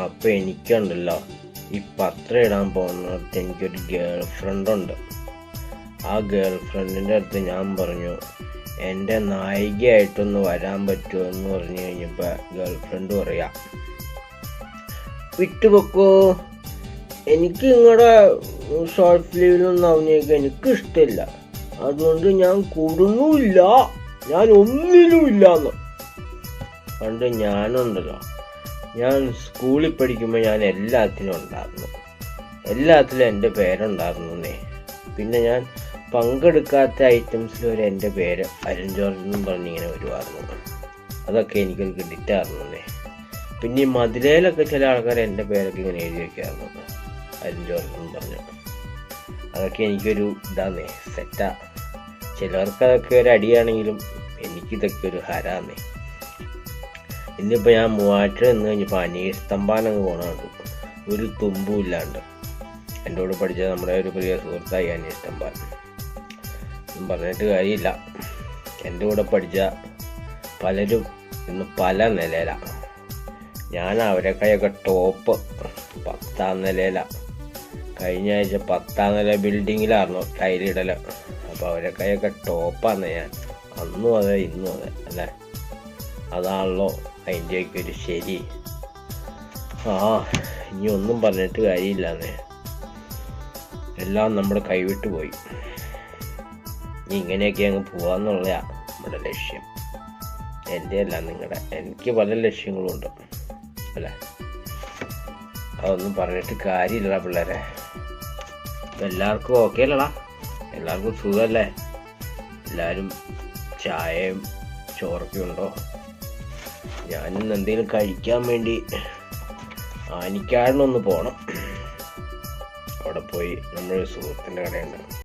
അപ്പോൾ എനിക്കുണ്ടല്ലോ ഈ പത്രം ഇടാൻ പോകുന്നിടത്ത് എനിക്കൊരു ഗേൾ ഫ്രണ്ടുണ്ട്. ആ ഗേൾ ഫ്രണ്ടിൻ്റെ അടുത്ത് ഞാൻ പറഞ്ഞു എൻ്റെ നായികയായിട്ടൊന്ന് വരാൻ പറ്റുമോ എന്ന് പറഞ്ഞു കഴിഞ്ഞപ്പോൾ ഗേൾ ഫ്രണ്ട് പറയാം, വിട്ടുപൊക്കോ, എനിക്ക് നിങ്ങളുടെ ഷോർട്ട് ഫിലിമിലൊന്നും അഭിനയിക്കാൻ എനിക്കിഷ്ടമില്ല, അതുകൊണ്ട് ഞാൻ കൂടുന്നുമില്ല, ഞാൻ ഒന്നിനുമില്ല എന്ന്. പണ്ട് ഞാനുണ്ടല്ലോ, ഞാൻ സ്കൂളിൽ പഠിക്കുമ്പോൾ ഞാൻ എല്ലാത്തിനും ഉണ്ടായിരുന്നു, എല്ലാത്തിലും എൻ്റെ പേരുണ്ടായിരുന്നേ. പിന്നെ ഞാൻ പങ്കെടുക്കാത്ത ഐറ്റംസിൽ ഒരു എൻ്റെ പേര് അരുൺ ജോർജ് എന്നും പറഞ്ഞിങ്ങനെ വരുമായിരുന്നു. അതൊക്കെ എനിക്കൊരു ക്രെഡിറ്റ് ആയിരുന്നേ. പിന്നെ ഈ മതിലയിലൊക്കെ ചില ആൾക്കാർ എൻ്റെ പേരൊക്കെ ഇങ്ങനെ എഴുതി വയ്ക്കാറുണ്ട്, അരുൺ ജോർജ് എന്നും പറഞ്ഞു. അതൊക്കെ എനിക്കൊരു ഇതാന്നേ, സെറ്റാ. ചിലർക്ക് അതൊക്കെ ഒരു അടിയാണെങ്കിലും എനിക്കിതൊക്കെ ഒരു ഹരാന്നേ. ഇന്നിപ്പോൾ ഞാൻ മൂവാറ്റുപുഴ നിന്ന് കഴിഞ്ഞപ്പോൾ അനീഷ് തമ്പാനങ്ങ് പോകണുണ്ട്, ഒരു തുമ്പും ഇല്ലാണ്ട്. എൻ്റെ കൂടെ പഠിച്ച നമ്മുടെ ഒരു പ്രിയ സുഹൃത്തായി അനീഷ് തമ്പാൻ. പറഞ്ഞിട്ട് കാര്യമില്ല, എൻ്റെ കൂടെ പഠിച്ച പലരും ഇന്ന് പല നിലയിലാണ്. ഞാൻ അവരെക്കായൊക്കെ ടോപ്പ് 10ാം നിലയിലാണ്. കഴിഞ്ഞ ആഴ്ച 10ാം നില ബിൽഡിങ്ങിലായിരുന്നു ടൈലിടൽ. അപ്പോൾ അവരെക്കായൊക്കെ ടോപ്പാണ് ഞാൻ. അന്നും അതെ ഇന്നും അതെ അല്ലേ? അതാണല്ലോ അതിൻ്റെയൊക്കെ ഒരു ശരി. ഇനി ഒന്നും പറഞ്ഞിട്ട് കാര്യമില്ലാന്നേ, എല്ലാം നമ്മുടെ കൈവിട്ട് പോയി. ഇനി ഇങ്ങനെയൊക്കെ അങ്ങ് പോവാന്നുള്ളതാണ് നമ്മുടെ ലക്ഷ്യം. എൻ്റെ അല്ല നിങ്ങളുടെ. എനിക്ക് പല ലക്ഷ്യങ്ങളുണ്ട് അല്ലേ? അതൊന്നും പറഞ്ഞിട്ട് കാര്യമില്ലടാ പിള്ളേരെ. എല്ലാവർക്കും ഓക്കെ അല്ലടാ? എല്ലാവർക്കും സുഖമല്ലേ? എല്ലാവരും ചായയും ചോറൊക്കെ ഉണ്ടോ? ഞാനിന്ന് എന്തെങ്കിലും കഴിക്കാൻ വേണ്ടി ആനിക്കാടിനൊന്ന് പോകണം. അവിടെ പോയി നമ്മളൊരു സുഹൃത്തിൻ്റെ കടയുണ്ട്,